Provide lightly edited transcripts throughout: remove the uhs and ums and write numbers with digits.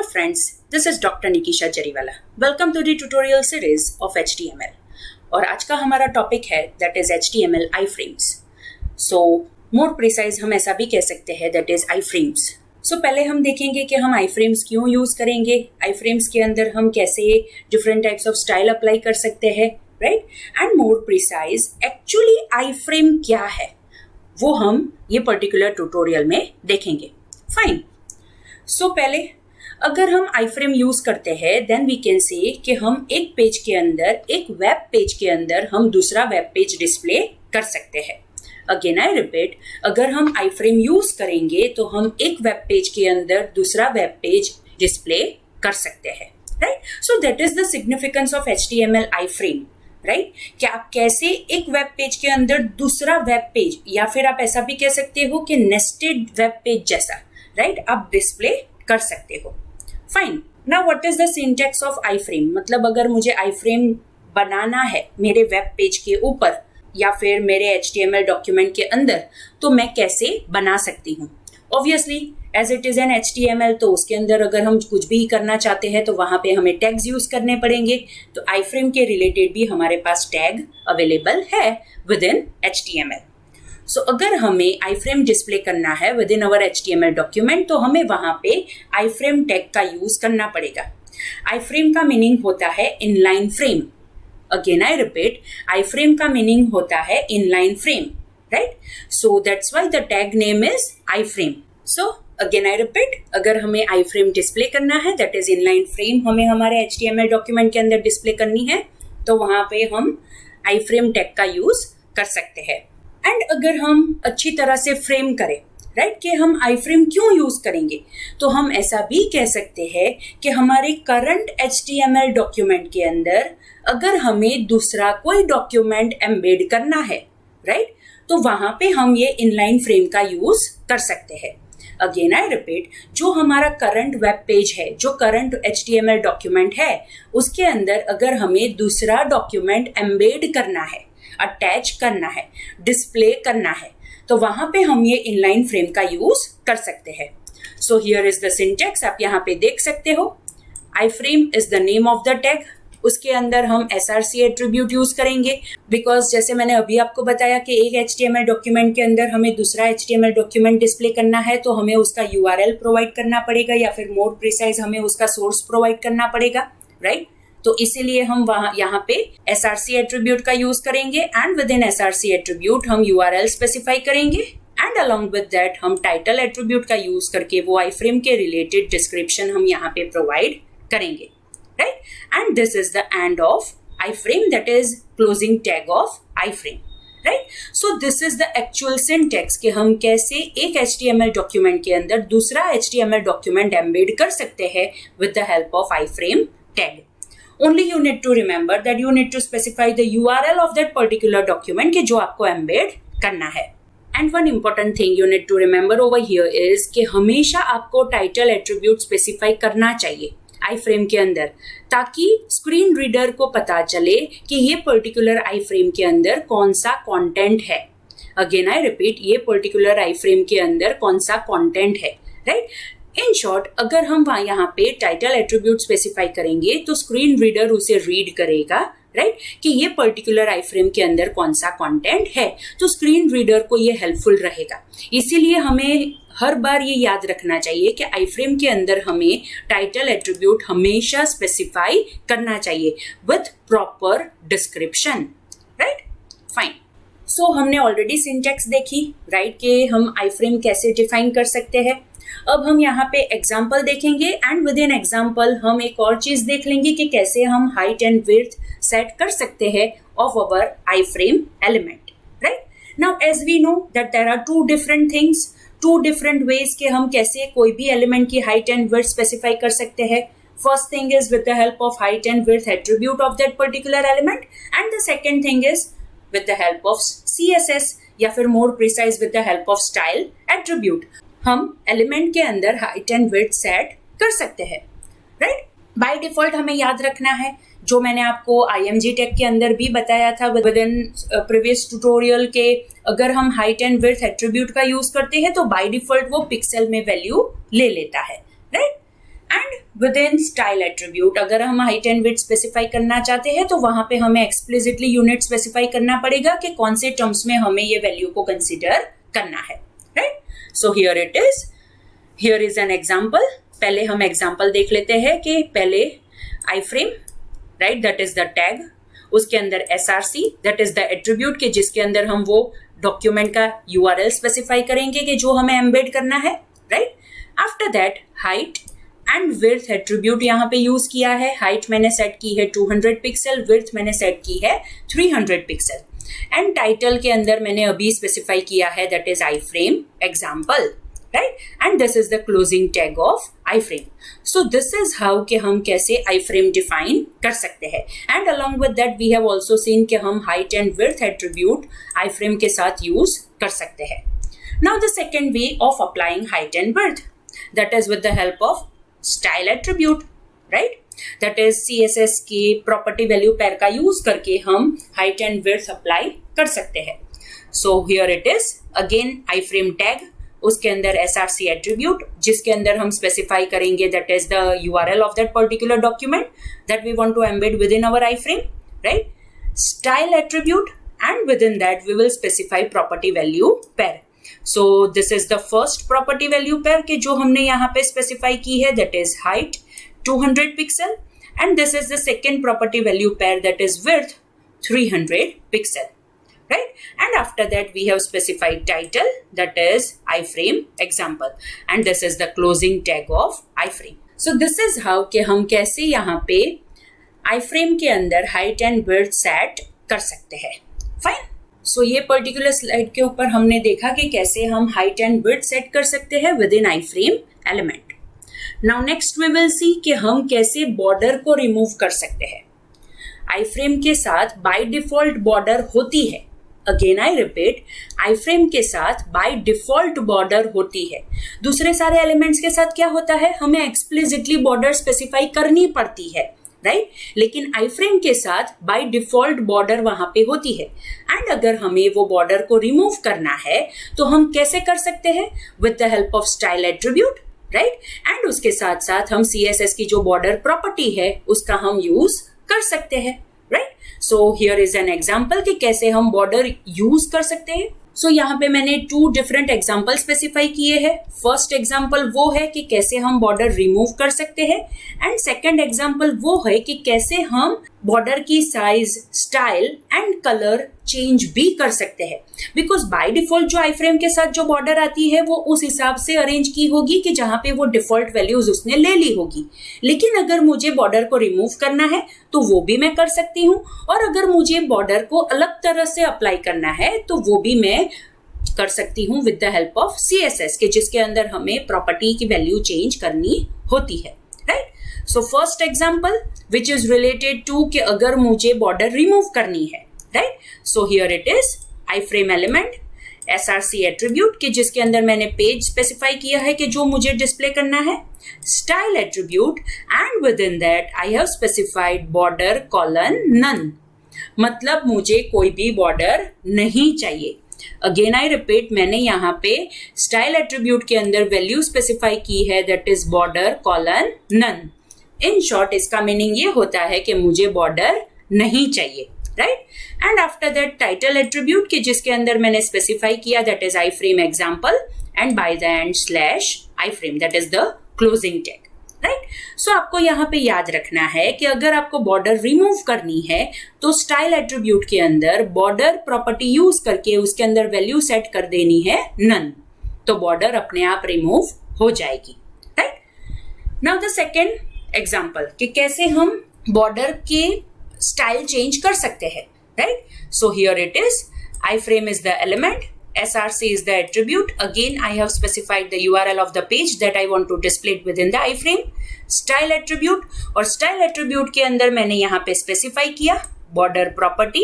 Hello friends, this is Dr. Nikisha Jariwala. Welcome to the tutorial series of HTML. और आज का हमारा topic है that is HTML iframes. So more precise हम ऐसा भी कह सकते हैं that is iframes. So पहले हम देखेंगे कि हम iframes क्यों यूज करेंगे, iframes के अंदर हम कैसे different types of style apply कर सकते हैं, right? And more precise, actually iframe क्या है, वो हम ये पर्टिकुलर ट्यूटोरियल में देखेंगे. फाइन. सो पहले अगर हम iframe यूज करते हैं देन वी कैन से कि हम एक पेज के अंदर, एक वेब पेज के अंदर हम दूसरा वेब पेज डिस्प्ले कर सकते हैं. अगेन आई रिपीट, अगर हम iframe यूज करेंगे तो हम एक वेब पेज के अंदर दूसरा वेब पेज डिस्प्ले कर सकते हैं, right? So that is the significance of HTML iframe, right? कि आप कैसे एक वेब पेज के अंदर दूसरा वेब पेज, या फिर आप ऐसा भी कह सकते हो कि नेस्टेड वेब पेज जैसा, राइट, आप डिस्प्ले कर सकते हो. Fine. Now what is the syntax of iframe? मतलब अगर मुझे iframe बनाना है मेरे वेब पेज के ऊपर या फिर मेरे HTML डॉक्यूमेंट के अंदर, तो मैं कैसे बना सकती हूँ? Obviously as it is an HTML, तो उसके अंदर अगर हम कुछ भी करना चाहते हैं तो वहाँ पे हमें टैग्स यूज करने पड़ेंगे. तो iframe के रिलेटेड भी हमारे पास टैग अवेलेबल है विद इन HTML. सो अगर हमें iframe डिस्प्ले करना है with in our HTML document, तो हमें वहाँ पे iframe टैग का यूज करना पड़ेगा. iframe का मीनिंग होता है inline frame. Again I repeat, iframe का मीनिंग होता है inline frame, right? So that's why the tag name is iframe. So again I repeat, अगर हमें iframe डिस्प्ले करना है, दैट इज इनलाइन फ्रेम, हमें हमारे HTML डॉक्यूमेंट के अंदर डिस्प्ले करनी है, तो वहाँ पे हम iframe टैग का यूज कर सकते हैं. एंड अगर हम अच्छी तरह से फ्रेम करें, राइट, कि हम iframe क्यों यूज करेंगे, तो हम ऐसा भी कह सकते हैं कि हमारे करंट HTML डॉक्यूमेंट के अंदर अगर हमें दूसरा कोई डॉक्यूमेंट एम्बेड करना है, राइट, तो वहां पे हम ये इनलाइन फ्रेम का यूज कर सकते हैं. अगेन आई रिपीट, जो हमारा करंट वेब पेज है, जो करंट HTML डॉक्यूमेंट है, उसके अंदर अगर हमें दूसरा डॉक्यूमेंट एम्बेड करना है, अटैच करना है, डिस्प्ले करना है, तो वहां पे हम ये इनलाइन फ्रेम का यूज कर सकते हैं. सो हियर इज द सिंटैक्स, आप यहाँ पे देख सकते हो. iframe is the name of the tag. उसके अंदर हम src एट्रीब्यूट यूज करेंगे, बिकॉज जैसे मैंने अभी आपको बताया कि एक HTML डॉक्यूमेंट के अंदर हमें दूसरा HTML डॉक्यूमेंट डिस्प्ले करना है, तो हमें उसका URL प्रोवाइड करना पड़ेगा, या फिर मोर प्रिसाइज हमें उसका सोर्स प्रोवाइड करना पड़ेगा, राइट? तो इसीलिए हम यहाँ पे src एट्रीब्यूट का यूज करेंगे, and with in src attribute हम URL स्पेसिफाई करेंगे, एंड अलॉन्ग विद दैट हम टाइटल एट्रीब्यूट का यूज करके वो iframe के रिलेटेड डिस्क्रिप्शन हम यहाँ पे प्रोवाइड करेंगे, right? And this is the end of iframe, that is closing tag of iframe, right? So this is the actual syntax कि हम कैसे एक HTML डॉक्यूमेंट के अंदर दूसरा HTML डॉक्यूमेंट एम्बेड कर सकते हैं with the help of iframe tag. Only you need to remember that you need to specify the URL of that particular document कि जो आपको embed करना है. And one important thing you need to remember over here is कि हमेशा आपको title attribute specify करना चाहिए iframe के अंदर, ताकि स्क्रीन रीडर को पता चले कि ये पर्टिकुलर iframe के अंदर कौन सा कंटेंट है. अगेन आई रिपीट, ये पर्टिकुलर iframe के अंदर कौन सा कंटेंट है, राइट? इन शॉर्ट, अगर हम यहाँ पे टाइटल एट्रीब्यूट स्पेसिफाई करेंगे तो स्क्रीन रीडर उसे रीड करेगा, राइट, कि ये पर्टिकुलर iframe के अंदर कौन सा कंटेंट है, तो स्क्रीन रीडर को ये हेल्पफुल रहेगा. इसीलिए हमें हर बार ये याद रखना चाहिए कि iframe के अंदर हमें टाइटल एट्रीब्यूट हमेशा स्पेसिफाई करना चाहिए with proper description, right? Fine. So हमने ऑलरेडी सिंटैक्स देखी, राइट, कि हम iframe कैसे डिफाइन कर सकते हैं. अब हम यहाँ पे एग्जाम्पल देखेंगे, एंड विद इन एग्जाम्पल हम एक और चीज देख लेंगे कि कैसे हम हाइट एंड विड्थ सेट कर सकते हैं of our iframe element, right? Now as we know that there are two different things, two different ways कि हम कैसे कोई भी एलिमेंट की हाइट एंड विड्थ स्पेसिफाई कर सकते हैं. First thing is with the help of height and width attribute of that particular element, and the second thing is with the help of CSS, या फिर more precise with the help of style attribute हम element के अंदर height and width set कर सकते हैं, right? By default हमें याद रखना है, जो मैंने आपको IMG टैग के अंदर भी बताया था विद इन प्रीवियस ट्यूटोरियल, के अगर हम हाइट एंड विड्थ एट्रीब्यूट का यूज करते हैं तो बाय डिफॉल्ट वो पिक्सल में वैल्यू ले लेता है, right? And with in style attribute अगर हम हाइट एंड विड्थ स्पेसिफाई करना चाहते हैं तो वहां पे हमें एक्सप्लिसिटली यूनिट स्पेसिफाई करना पड़ेगा कि कौन से टर्म्स में हमें ये वैल्यू को कंसीडर करना है, right. So here is an example. पहले हम एग्जांपल देख लेते हैं कि पहले आई frame, right, that is the tag, उसके अंदर SRC that is the attribute के जिसके अंदर हम वो डॉक्यूमेंट का URL स्पेसिफाई करेंगे कि जो हमें एम्बेड करना है, right. After that height and width attribute यहाँ पे यूज किया है। हाइट मैंने सेट की है 200 पिक्सल, विड्थ मैंने सेट की है 300 पिक्सल एंड टाइटल के अंदर मैंने अभी स्पेसिफाई किया है that is iframe example, right, and this is the closing tag of iframe. So this is how कि हम कैसे आई फ्रेम डिफाइन कर सकते हैं and along with that we have also seen कि हम height and width attribute iframe के साथ यूज कर सकते हैं। Now the second way of applying height and width, that is with the help of style attribute, right, that is CSS के property value pair का use करके हम height and width apply कर सकते हैं। So here it is again iframe tag, उसके अंदर SRC attribute जिसके अंदर हम specify करेंगे that is the URL of that particular document that we want to embed within our iframe, right, style attribute and within that we will specify property value pair। So this is the first property value pair के जो हमने यहाँ पे specify की है that is height 200 pixel and this is the second property value pair that is width 300 pixel, right, and after that we have specified title that is iframe example and this is the closing tag of iframe। So this is how कि हम कैसे यहाँ पे iframe के अंदर height and width set कर सकते हैं, fine। सो ये पर्टिकुलर स्लाइड के ऊपर हमने देखा कि कैसे हम हाइट एंड विड्थ सेट कर सकते हैं within iframe element. Now next we will see कि हम कैसे बॉर्डर को रिमूव कर सकते हैं। आई फ्रेम के साथ बाय डिफॉल्ट बॉर्डर होती है, again I repeat, iframe के साथ बाय डिफॉल्ट बॉर्डर होती है। दूसरे सारे एलिमेंट्स के साथ क्या होता है, हमें एक्सप्लिसिटली बॉर्डर स्पेसिफाई करनी पड़ती है, राइट, लेकिन आई फ्रेम के साथ बाय डिफॉल्ट बॉर्डर वहां पे होती है एंड अगर हमें वो बॉर्डर को रिमूव करना है तो हम कैसे कर सकते हैं, with the help of style attribute, right, and उसके साथ साथ हम CSS की जो बॉर्डर प्रॉपर्टी है उसका हम यूज कर सकते हैं, right. So here is an example कि कैसे हम बॉर्डर यूज कर सकते हैं। सो यहाँ पे मैंने 2 डिफरेंट एग्जाम्पल स्पेसिफाई किए हैं। फर्स्ट एग्जाम्पल वो है कि कैसे हम बॉर्डर रिमूव कर सकते हैं एंड सेकंड एग्जाम्पल वो है कि कैसे हम बॉर्डर की size, style and colour change भी कर सकते हैं। बिकॉज बाय डिफॉल्ट जो आई फ्रेम के साथ जो बॉर्डर आती है वो उस हिसाब से अरेंज की होगी कि जहां पे वो डिफॉल्ट वैल्यूज उसने ले ली होगी, लेकिन अगर मुझे बॉर्डर को रिमूव करना है तो वो भी मैं कर सकती हूँ और अगर मुझे बॉर्डर को अलग तरह से अप्लाई करना है तो वो भी मैं कर सकती हूँ with the help of CSS के जिसके अंदर हमें प्रॉपर्टी की वैल्यू चेंज करनी होती है, right. So first example which is related to कि अगर मुझे बॉर्डर रिमूव करनी है, right. So here it is iframe element SRC attribute के जिसके अंदर मैंने पेज स्पेसिफाई किया है कि जो मुझे डिस्प्ले करना है, style attribute and within that I have specified border colon none, मतलब मुझे कोई भी बॉर्डर नहीं चाहिए। अगेन आई रिपीट, मैंने यहाँ पे स्टाइल एट्रीब्यूट के अंदर वैल्यू स्पेसिफाई की है that is border colon none. In short इसका मीनिंग ये होता है कि मुझे बॉर्डर नहीं चाहिए, right. And after that title attribute के जिसके अंदर मैंने स्पेसिफाई किया that is iframe example and by the end slash iframe that is the closing tag, right. So आपको यहाँ पे याद रखना है कि अगर आपको बॉर्डर रिमूव करनी है तो स्टाइल एट्रीब्यूट के अंदर बॉर्डर प्रॉपर्टी यूज करके उसके अंदर वैल्यू सेट कर देनी है नन, तो बॉर्डर अपने आप रिमूव हो जाएगी, right. Now the second example कि कैसे हम बॉर्डर के स्टाइल चेंज कर सकते हैं, right. So here it is, I frame is the element, SRC is the attribute. Again, I have specified the URL of the page that I want to display it within the iframe. Style attribute और style attribute के अंदर मैंने यहाँ पे specify किया border property.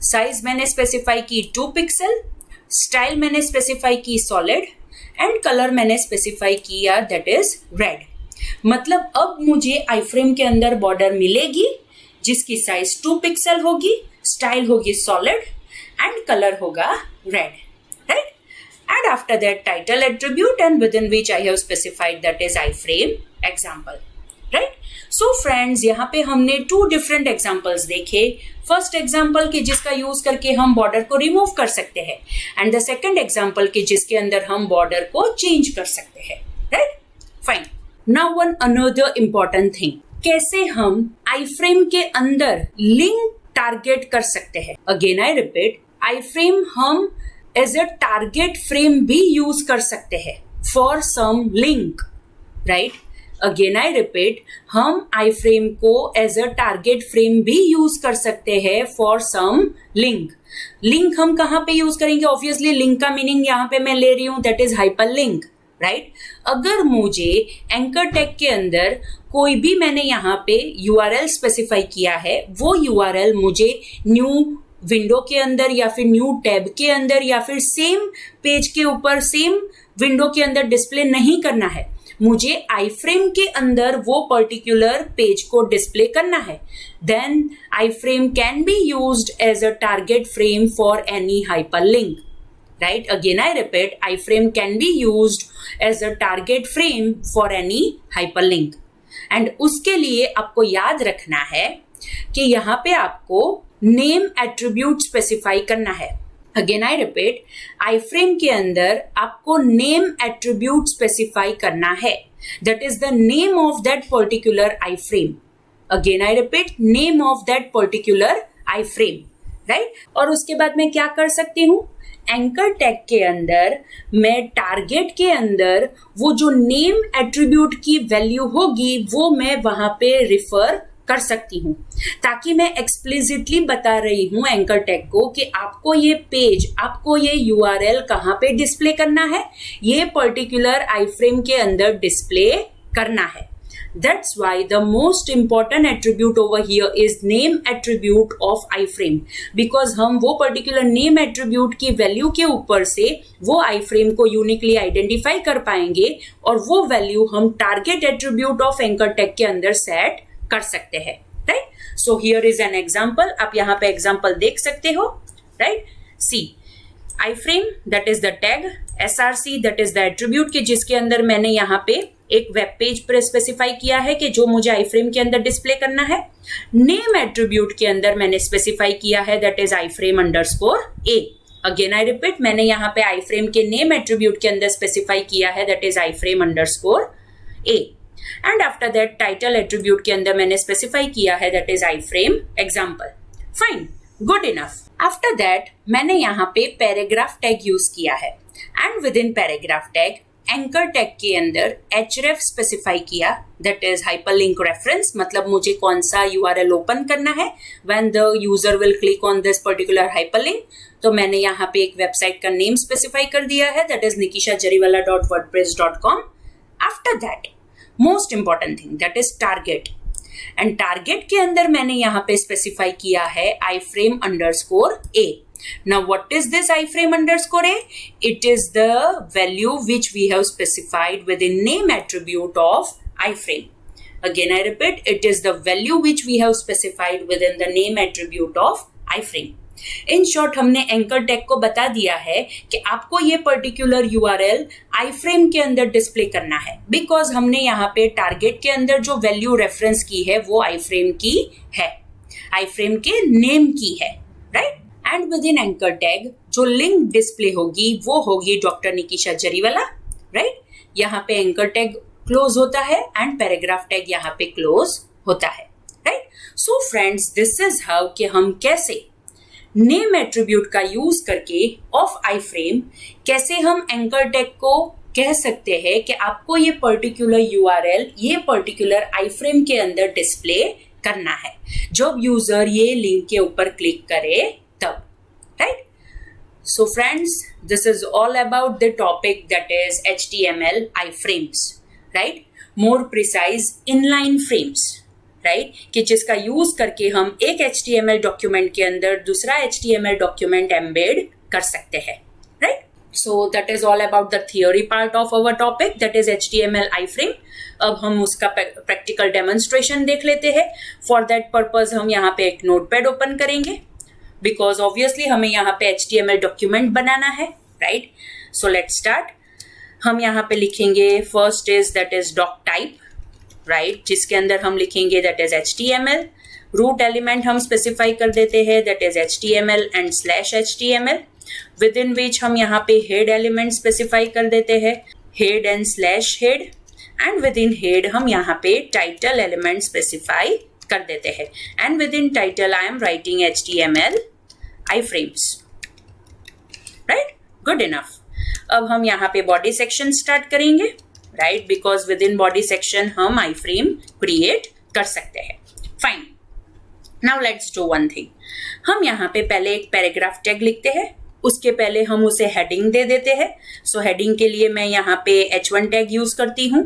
Size मैंने specify की 2 pixel. Style मैंने specify की solid and color मैंने specify किया that is red. मतलब अब मुझे iframe के अंदर border मिलेगी जिसकी size 2 pixel होगी, style होगी solid and color होगा red. Right? And after that title attribute and within which I have specified that is iframe example. So friends, यहाँ पे हमने 2 डिफरेंट एग्जांपल्स देखे. फर्स्ट एग्जांपल कि जिसका यूज करके हम बॉर्डर को रिमूव कर सकते हैं, एंड द सेकंड एग्जांपल कि जिसके अंदर हम बॉर्डर को चेंज कर सकते हैं. Right, fine. Now one another important thing, कैसे हम आई फ्रेम के अंदर लिंक टारगेट कर सकते हैं. Again I repeat, iframe हम एज अ टारगेट फ्रेम भी यूज कर सकते हैं for some link. Right, again I repeat, हम आई फ्रेम को एज अ टारगेट फ्रेम भी यूज कर सकते हैं फॉर सम लिंक. लिंक हम कहाँ पे यूज करेंगे? ऑब्वियसली लिंक का मीनिंग यहाँ पे मैं ले रही हूँ, that is hyper link. Right, अगर मुझे एंकर टैग के अंदर कोई भी मैंने यहाँ पे URL स्पेसिफाई किया है, वो URL मुझे न्यू विंडो के अंदर या फिर न्यू टैब के अंदर या फिर सेम पेज के ऊपर सेम विंडो के अंदर डिस्प्ले नहीं करना है, मुझे आई फ्रेम के अंदर वो पर्टिकुलर पेज को डिस्प्ले करना है, then iframe can be used as a target frame for any hyperlink. Right, again I repeat, iframe can be used as a target frame for any hyperlink. And उसके लिए आपको याद रखना है कि यहाँ पे आपको नेम एट्रीब्यूट स्पेसिफाई करना है. अगेन आई रिपीट, iframe के अंदर आपको नेम एट्रीब्यूट स्पेसिफाई करना है, that is the name of that particular iframe. Again I repeat, name of that particular iframe. Right, और उसके बाद मैं क्या कर सकती हूँ? एंकर टैग के अंदर मैं टारगेट के अंदर वो जो नेम एट्रीब्यूट की वैल्यू होगी वो मैं वहां पे रिफर कर सकती हूँ, ताकि मैं एक्सप्लिसिटली बता रही हूँ एंकर टैग को कि आपको ये पेज, आपको ये URL कहाँ पे डिस्प्ले करना है, ये पर्टिकुलर आई फ्रेम के अंदर डिस्प्ले करना है. That's why the most important attribute over here is name attribute of iframe, because हम वो particular name attribute की value के ऊपर से वो iframe को uniquely identify कर पाएंगे और वो value हम target attribute of anchor tag के अंदर set कर सकते हैं. Right? So here is an example. आप यहाँ पे example देख सकते हो. Right? See, iframe that is the tag, SRC that is the attribute कि जिसके अंदर मैंने यहाँ पे एक वेब पेज पर स्पेसिफाई किया है कि जो मुझे आई फ्रेम के अंदर डिस्प्ले करना है. नेम एट्रीब्यूट के अंदर मैंने स्पेसिफाई किया है that is I frame underscore A. Again I repeat, मैंने यहाँ पे आई फ्रेम के नेम एट्रीब्यूट के अंदर स्पेसिफाई किया है that is I frame underscore A. And after that title attribute के अंदर मैंने स्पेसिफाई किया है that is iframe example. Fine, good enough. After that मैंने यहाँ पे पैराग्राफ टैग यूज किया है, and with in paragraph tag anchor tag के अंदर href स्पेसिफाई किया, दैट इज हाइपरलिंक रेफरेंस, मतलब मुझे कौन सा URL ओपन करना है when the user will click on this particular hyperlink. तो मैंने यहाँ पे एक वेबसाइट का नेम स्पेसिफाई कर दिया है, that is nikishajariwala.wordpress.com. After that most important thing that is target, and target के अंदर मैंने यहाँ पे स्पेसिफाई किया है iframe underscore A. Now what is this iframe underscore a? It is the value which we have specified within name attribute of iframe. Again I repeat, it is the value which we have specified within the name attribute of iframe. In short, हमने anchor tag को बता दिया है कि आपको ये particular URL iframe के अंदर डिस्प्ले करना है, बिकॉज हमने यहाँ पे टारगेट के अंदर जो वैल्यू रेफरेंस की है वो iframe की है, iframe के नेम की है. Right, and with in anchor tag जो लिंक डिस्प्ले होगी वो होगी डॉक्टर निकिशा जरीवाला. राइट, यहाँ पे एंकर टैग क्लोज होता है एंड पैराग्राफ टैग यहाँ पे क्लोज होता है. Right, so friends, this is how कि हम कैसे नेम एट्रीब्यूट का यूज करके ऑफ आई फ्रेम कैसे हम एंकर टैग को कह सकते हैं कि आपको ये पर्टिकुलर URL ये पर्टिकुलर आई फ्रेम के अंदर डिस्प्ले करना है जब यूजर ये लिंक के ऊपर क्लिक करे तब. Right, so friends, this is all about the topic that is HTML iframes. Right, more precise inline frames. Right, कि जिसका यूज करके हम एक HTML डॉक्यूमेंट के अंदर दूसरा HTML डॉक्यूमेंट एम्बेड कर सकते हैं. Right, so that is all about the theory part of our topic that is HTML iframe. अब हम उसका प्रैक्टिकल डेमोन्स्ट्रेशन देख लेते हैं. फॉर दैट पर्पज हम यहाँ पे एक नोटपैड ओपन करेंगे, बिकॉज ऑब्वियसली हमें यहाँ पे HTML डॉक्यूमेंट बनाना है. Right, so let's start. हम यहाँ पे लिखेंगे first is that is doctype. Right, जिसके अंदर हम लिखेंगे that is HTML. Root element हम स्पेसिफाई कर देते हैं that is HTML and /HTML, within which हम यहाँ पे हेड एलिमेंट स्पेसिफाई कर देते हैं head and /head, and within head हम यहाँ पे टाइटल एलिमेंट स्पेसिफाई कर देते हैं, and with in title I am writing HTML iframes. Right, good enough. अब हम यहाँ पे बॉडी सेक्शन स्टार्ट करेंगे, right, because with in body section हम iframe क्रिएट कर सकते हैं. Fine, now let's do one thing. हम यहाँ पे पहले एक पैराग्राफ टैग लिखते हैं, उसके पहले हम उसे हेडिंग दे देते हैं. सो हेडिंग के लिए मैं यहाँ पे H1 टैग यूज करती हूँ.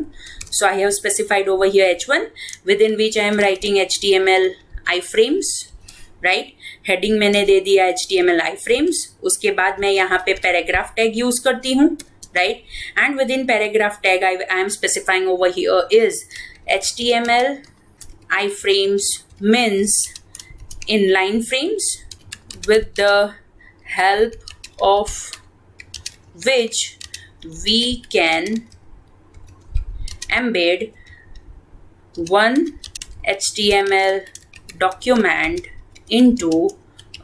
So I have specified over here H1 within which I am writing HTML iframes. Right, heading मैंने दे दिया HTML iframes. उसके बाद मैं यहाँ पे पैराग्राफ टैग यूज करती हूँ, right, and with in paragraph tag I am specifying over here is HTML iframes means inline frames with the help of which we can embed one HTML document into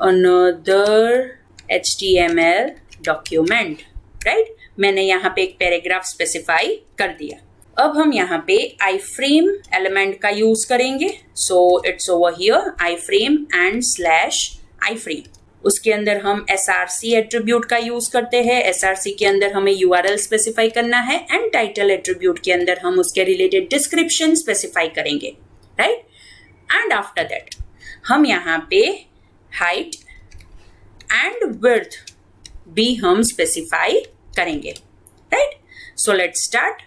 another HTML document. Right, मैंने यहाँ पे एक paragraph specify कर दिया. अब हम यहाँ पे iframe एलिमेंट का यूज करेंगे. So it's over here iframe and /iframe. उसके अंदर हम src एट्रीब्यूट का यूज करते हैं. src के अंदर हमें URL स्पेसिफाई करना है, एंड टाइटल एट्रीब्यूट के अंदर हम उसके रिलेटेड डिस्क्रिप्शन स्पेसिफाई करेंगे. राइट, एंड आफ्टर दैट हम यहाँ पे हाइट एंड विड्थ भी हम स्पेसिफाई करेंगे. Right, so let's start.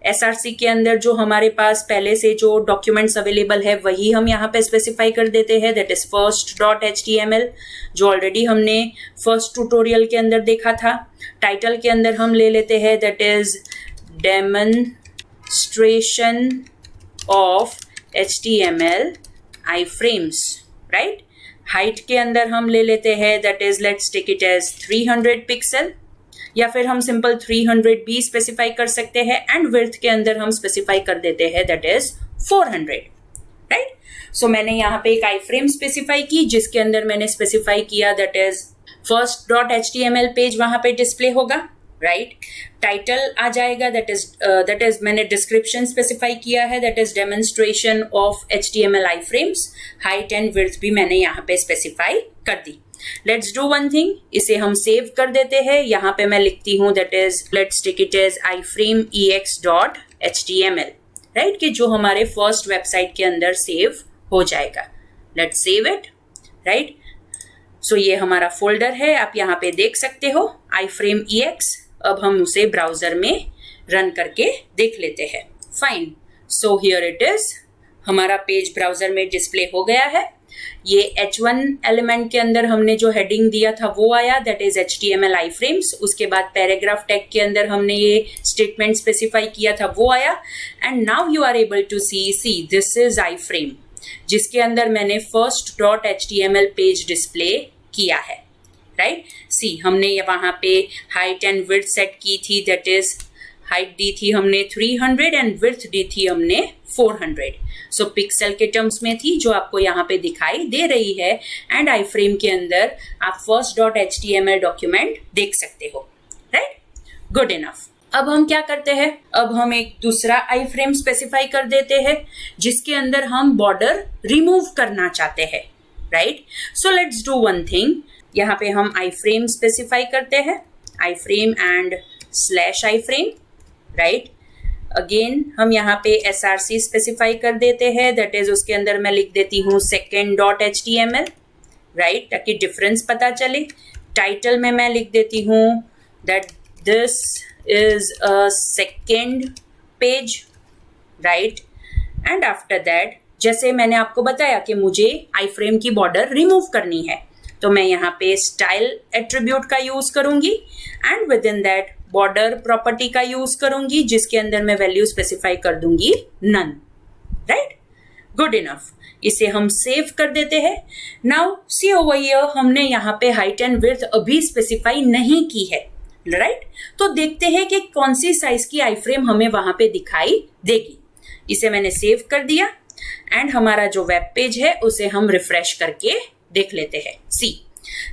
SRC के अंदर जो हमारे पास पहले से जो डॉक्यूमेंट्स अवेलेबल है वही हम यहाँ पे स्पेसिफाई कर देते हैं, दैट इज first.html, जो ऑलरेडी हमने फर्स्ट ट्यूटोरियल के अंदर देखा था. टाइटल के अंदर हम ले लेते हैं that is demonstration of HTML iframes. Right, height के अंदर हम ले लेते हैं that is let's take it as 300 pixel, या फिर हम सिंपल 300 भी स्पेसिफाई कर सकते हैं, एंड विड्थ के अंदर हम स्पेसिफाई कर देते हैं दैट इज 400. राइट, सो मैंने यहाँ पे एक iframe स्पेसिफाई की, जिसके अंदर मैंने स्पेसिफाई किया दैट इज first.html पेज वहां पे डिस्प्ले होगा. राइट, टाइटल आ जाएगा दैट इज मैंने डिस्क्रिप्शन स्पेसिफाई किया है that is demonstration of HTML iframes. Height and width भी मैंने यहाँ पे स्पेसिफाई कर दी. लेट्स डू वन थिंग, इसे हम सेव कर देते हैं. यहाँ पे मैं लिखती हूँ that is let's take it as iframe ex.html. Right, कि जो हमारे फर्स्ट वेबसाइट के अंदर सेव हो जाएगा. Let's save it. Right, so ये हमारा फोल्डर है, आप यहाँ पे देख सकते हो iframe ex. अब हम उसे ब्राउजर में रन करके देख लेते हैं. Fine, so here it is, हमारा पेज ब्राउजर में डिस्प्ले हो गया है. ये H1 एलिमेंट के अंदर हमने जो हेडिंग दिया था वो आया दैट इज HTML iframes. उसके बाद पैराग्राफ टैग के अंदर हमने ये स्टेटमेंट स्पेसिफाई किया था वो आया, and now you are able to see this is iframe, जिसके अंदर मैंने first.html पेज डिस्प्ले किया है. राइट, सी हमने वहां पे हाइट एंड विड्थ सेट की थी, दैट इज हाइट दी थी हमने 300 एंड विड्थ दी थी हमने 400. सो पिक्सल के टर्म्स में थी जो आपको यहाँ पे दिखाई दे रही है, एंड iframe के अंदर आप first.html डॉक्यूमेंट देख सकते हो. Right, good enough. अब हम क्या करते हैं, अब हम एक दूसरा iframe स्पेसिफाई कर देते हैं जिसके अंदर हम बॉर्डर रिमूव करना चाहते हैं. Right, so let's do one thing. यहाँ पे हम iframe स्पेसिफाई करते हैं, iframe and /iframe. Right, again हम यहाँ पे src स्पेसिफाई कर देते हैं, दैट इज उसके अंदर मैं लिख देती हूँ second.html. राइट, ताकि डिफरेंस पता चले. टाइटल में मैं लिख देती हूँ that this is a second page. Right, and after that जैसे मैंने आपको बताया कि मुझे iframe की बॉर्डर रिमूव करनी है, तो मैं यहाँ पे स्टाइल एट्रीब्यूट का यूज करूंगी, and within that border property का यूज करूंगी, जिसके अंदर मैं वैल्यू स्पेसिफाई कर दूंगी नन. Right, good enough. इसे हम सेव कर देते हैं. नाउ सी ओवर हियर, हमने यहाँ पे हाइट एंड विड्थ अभी स्पेसिफाई नहीं की है. राइट, तो देखते हैं कि कौन सी साइज की iframe हमें वहां पे दिखाई देगी. इसे मैंने सेव कर दिया एंड हमारा जो वेब पेज है उसे हम रिफ्रेश करके देख लेते हैं. सी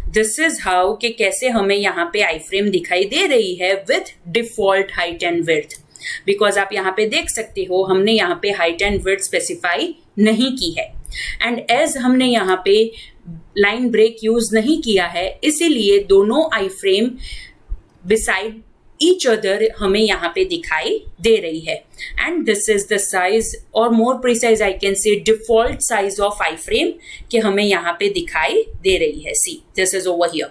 दिस इज हाउ कि कैसे हमें यहाँ पे आई फ्रेम दिखाई दे रही है with default height and width. Because आप यहाँ पे देख सकते हो हमने यहाँ पे हाइट एंड विड्थ स्पेसिफाई नहीं की है एंड एज हमने यहाँ पे लाइन ब्रेक यूज नहीं किया है इसीलिए दोनों iframe beside each other हमें यहाँ पे दिखाई दे रही है. And this is the size और more precise I can say default size of iframe कि हमें यहाँ पे दिखाई दे रही है. See this is over here,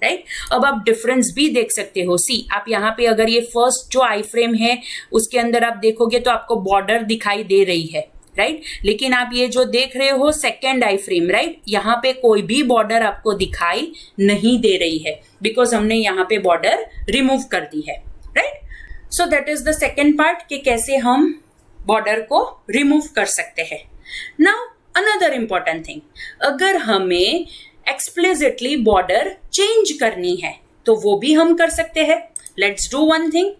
right. अब आप डिफरेंस भी देख सकते हो. सी आप यहाँ पे अगर ये फर्स्ट जो आई फ्रेम है उसके अंदर आप देखोगे तो आपको बॉर्डर दिखाई दे रही है, राइट. लेकिन आप ये जो देख रहे हो सेकेंड आई फ्रेम, राइट, यहाँ पे कोई भी बॉर्डर आपको दिखाई नहीं दे रही है बिकॉज हमने यहाँ पे बॉर्डर रिमूव कर दी है, right. So that is the second part कि कैसे हम बॉर्डर को रिमूव कर सकते हैं. नाउ अनदर इंपॉर्टेंट थिंग, अगर हमें एक्सप्लिसिटली बॉर्डर चेंज करनी है तो वो भी हम कर सकते हैं. Let's do one thing.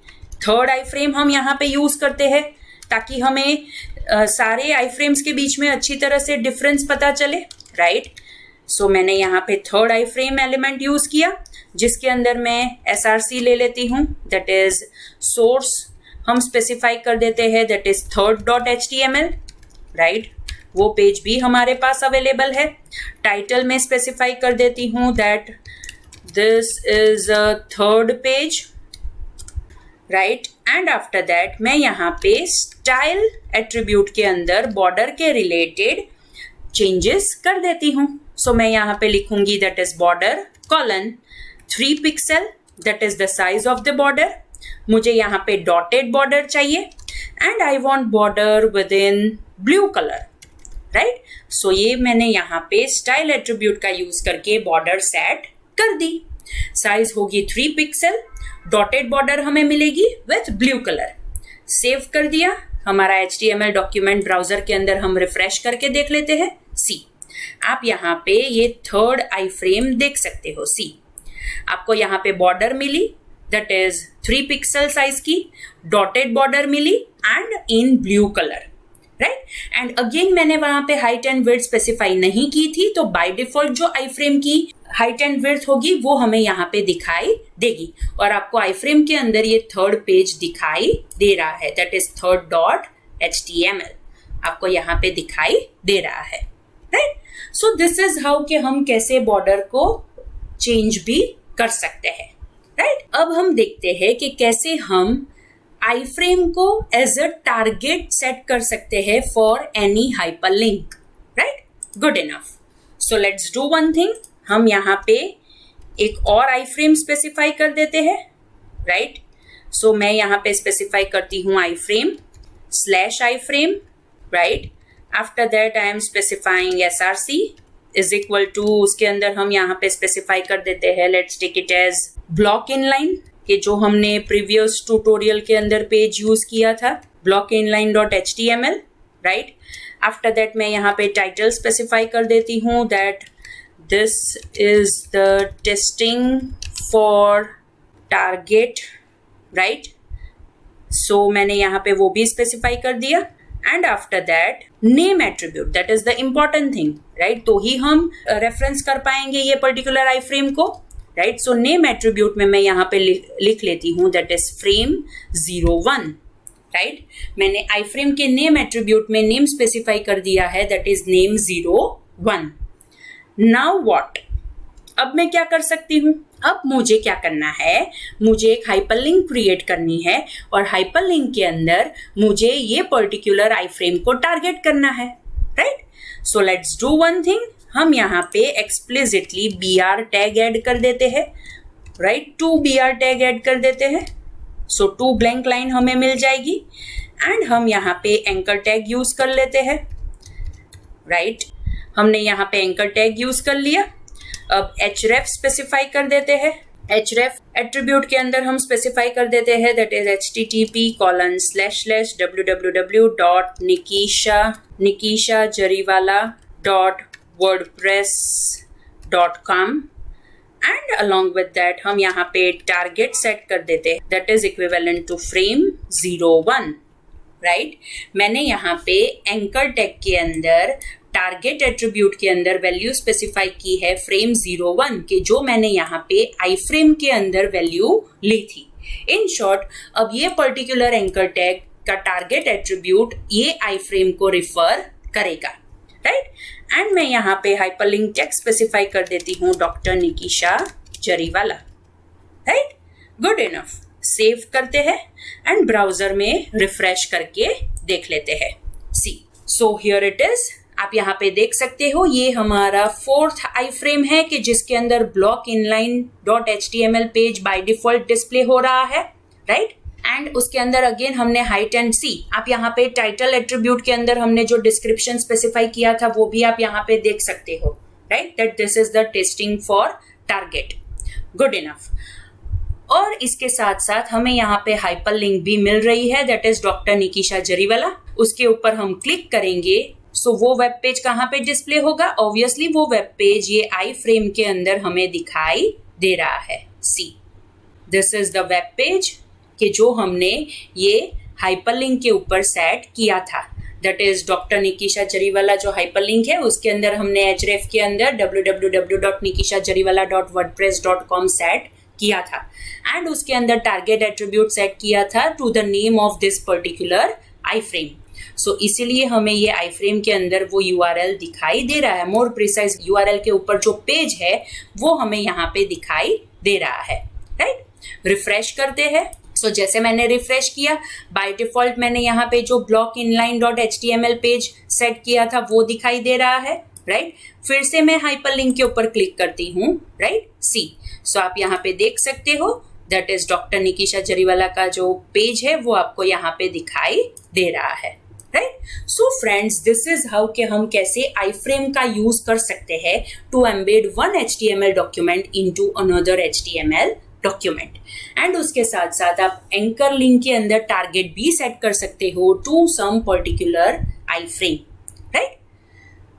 Third I frame हम यहाँ पे यूज करते हैं ताकि हमें सारे आई फ्रेम्स के बीच में अच्छी तरह से डिफरेंस पता चले, राइट. सो मैंने यहाँ पे थर्ड आई फ्रेम एलिमेंट यूज किया जिसके अंदर मैं SRC ले लेती हूँ, दैट इज सोर्स हम स्पेसिफाई कर देते हैं, दैट इज third.html, राइट. वो पेज भी हमारे पास अवेलेबल है. टाइटल में स्पेसिफाई कर देती हूँ that this is a third page, right. And after that मैं यहाँ पे स्टाइल एट्रीब्यूट के अंदर बॉर्डर के रिलेटेड चेंजेस कर देती हूँ. सो मैं यहाँ पे लिखूंगी that is border colon 3 pixel, that is the size of the border. मुझे यहाँ पे डॉटेड बॉर्डर चाहिए and I want border within blue colour, right. So ये मैंने यहाँ पे स्टाइल एट्रीब्यूट का यूज करके बॉर्डर सेट कर दी. साइज होगी 3 पिक्सल, डॉटेड बॉर्डर हमें मिलेगी विथ ब्लू कलर. सेव कर दिया. हमारा HTML डॉक्यूमेंट ब्राउजर के अंदर हम रिफ्रेश करके देख लेते हैं. सी आप यहाँ पे ये थर्ड आई फ्रेम देख सकते हो. सी आपको यहाँ पे बॉर्डर मिली दैट इज 3 पिक्सल साइज की, डॉटेड बॉर्डर मिली and in blue colour, right. And again मैंने वहां पे हाइट एंड विड्थ स्पेसिफाई नहीं की थी तो बाय डिफॉल्ट जो आई फ्रेम की हाइट एंड विड्थ होगी वो हमें यहाँ पे दिखाई देगी और आपको आई फ्रेम के अंदर ये थर्ड पेज दिखाई दे रहा है, दैट इज third.html आपको यहाँ पे दिखाई दे रहा है, right. So this is how कि हम कैसे बॉर्डर को चेंज भी कर सकते हैं, राइट. अब हम देखते हैं कि कैसे हम आई फ्रेम को एज अ टारगेट सेट कर सकते हैं for any hyperlink, right. Good enough. So let's do one thing. हम यहाँ पे एक और आई फ्रेम स्पेसिफाई कर देते हैं, राइट. सो मैं यहाँ पे स्पेसिफाई करती हूँ iframe /iframe, right. After that I am specifying SRC is equal to, उसके अंदर हम यहाँ पे स्पेसिफाई कर देते हैं, let's take it as block inline कि जो हमने प्रीवियस ट्यूटोरियल के अंदर पेज यूज किया था, blockinline.html, राइट. आफ्टर दैट मैं यहाँ पे टाइटल स्पेसिफाई कर देती हूँ that this is the testing for target, right. So मैंने यहाँ पे वो भी स्पेसिफाई कर दिया. And after that name attribute, that is the important thing, right. तो ही हम रेफरेंस कर पाएंगे ये पर्टिकुलर आई फ्रेम को, राइट. सो नेम एट्रीब्यूट में मैं यहाँ पे लिख लेती हूँ दैट इज frame 01, राइट. मैंने आई फ्रेम के नेम एट्रीब्यूट में नेम स्पेसिफाई कर दिया है that is name 01. Now what, अब मैं क्या कर सकती हूँ? अब मुझे क्या करना है, मुझे एक हाइपरलिंक क्रिएट करनी है और हाइपरलिंक के अंदर मुझे ये पर्टिकुलर आई फ्रेम को टारगेट करना है, right. So let's do one thing. हम यहाँ पे एक्सप्लिसिटली BR टैग ऐड कर देते हैं, राइट. 2 BR टैग ऐड कर देते हैं. सो 2 ब्लैंक लाइन हमें मिल जाएगी एंड हम यहाँ पे एंकर टैग यूज कर लेते हैं, राइट. हमने यहाँ पे एंकर टैग यूज कर लिया. अब href स्पेसिफाई कर देते हैं. href एट्रीब्यूट के अंदर हम स्पेसिफाई कर देते हैं that is http://www.nikishajariwala.wordpress.com and along with that हम यहाँ पे टारगेट सेट कर देते हैं that is equivalent to frame 01, right मैंने यहाँ पे एंकर टैग के अंदर टारगेट एट्रीब्यूट के अंदर वैल्यू स्पेसिफाई की है फ्रेम 01 के, जो मैंने यहाँ पे आई फ्रेम के अंदर वैल्यू ली थी। इन शॉर्ट अब ये पर्टिकुलर एंकर टैग का टारगेट एट्रीब्यूट ये आई फ्रेम को रिफर करेगा, राइट। एंड मैं यहाँ पे हाइपरलिंक टेक्स्ट स्पेसिफाई कर देती हूँ doctor Nikisha Zariwala, right. Good enough. Save करते हैं एंड ब्राउजर में रिफ्रेश करके देख लेते हैं। सी सो हियर इट इज। आप यहाँ पे देख सकते हो ये हमारा 4th आई फ्रेम है कि जिसके अंदर block inline dot HTML page by default display हो रहा है, राइट। एंड उसके अंदर अगेन हमने हाइट एंड सी, आप यहाँ पे टाइटल एट्रीब्यूट के अंदर हमने जो डिस्क्रिप्शन स्पेसिफाई किया था वो भी आप यहाँ पे देख सकते हो, right, that this is the testing for target. Good enough. और इसके साथ साथ हमें यहाँ पे हाइपर लिंक भी मिल रही है, that is doctor Nikisha Jariwala. उसके ऊपर हम क्लिक करेंगे सो वो वेब पेज कहाँ पे डिस्प्ले होगा? ऑब्वियसली वो वेब पेज ये आई फ्रेम के अंदर हमें दिखाई दे रहा है। See this is the web page कि जो हमने ये हाइपरलिंक के ऊपर सेट किया था, that is doctor Nikisha Jariwala जो हाइपरलिंक है उसके अंदर हमने href के अंदर www.nikishajariwala.wordpress.com सेट किया था एंड उसके अंदर टारगेट एट्रीब्यूट सेट किया था to the name of this particular I frame. So इसीलिए हमें ये आई फ्रेम के अंदर वो URL दिखाई दे रहा है। मोर प्रिसाइज URL के ऊपर जो पेज है वो हमें यहाँ पे दिखाई दे रहा है, राइट। रिफ्रेश करते हैं। सो जैसे मैंने रिफ्रेश किया बाय डिफॉल्ट मैंने यहाँ पे जो block inline dot HTML page set किया था वो दिखाई दे रहा है, राइट। फिर से मैं हाइपरलिंक के ऊपर क्लिक करती हूँ, राइट। सी सो आप यहाँ पे देख सकते हो that is doctor Nikisha Jariwala का जो पेज है वो आपको यहाँ पे दिखाई दे रहा है, right. So friends this is how कि हम कैसे आई फ्रेम का यूज कर सकते हैं to embed one HTML document into another HTML document. And उसके साथ साथ आप एंकर लिंक के अंदर टारगेट भी सेट कर सकते हो to some particular I frame, right.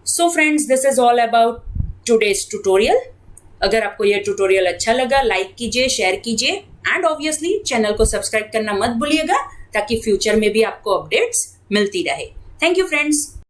So friends this is all about today's tutorial. अगर आपको यह ट्यूटोरियल अच्छा लगा लाइक कीजिए, शेयर कीजिए एंड ऑब्वियसली चैनल को सब्सक्राइब करना मत भूलिएगा ताकि फ्यूचर में भी आपको अपडेट्स मिलती रहे। Thank you friends.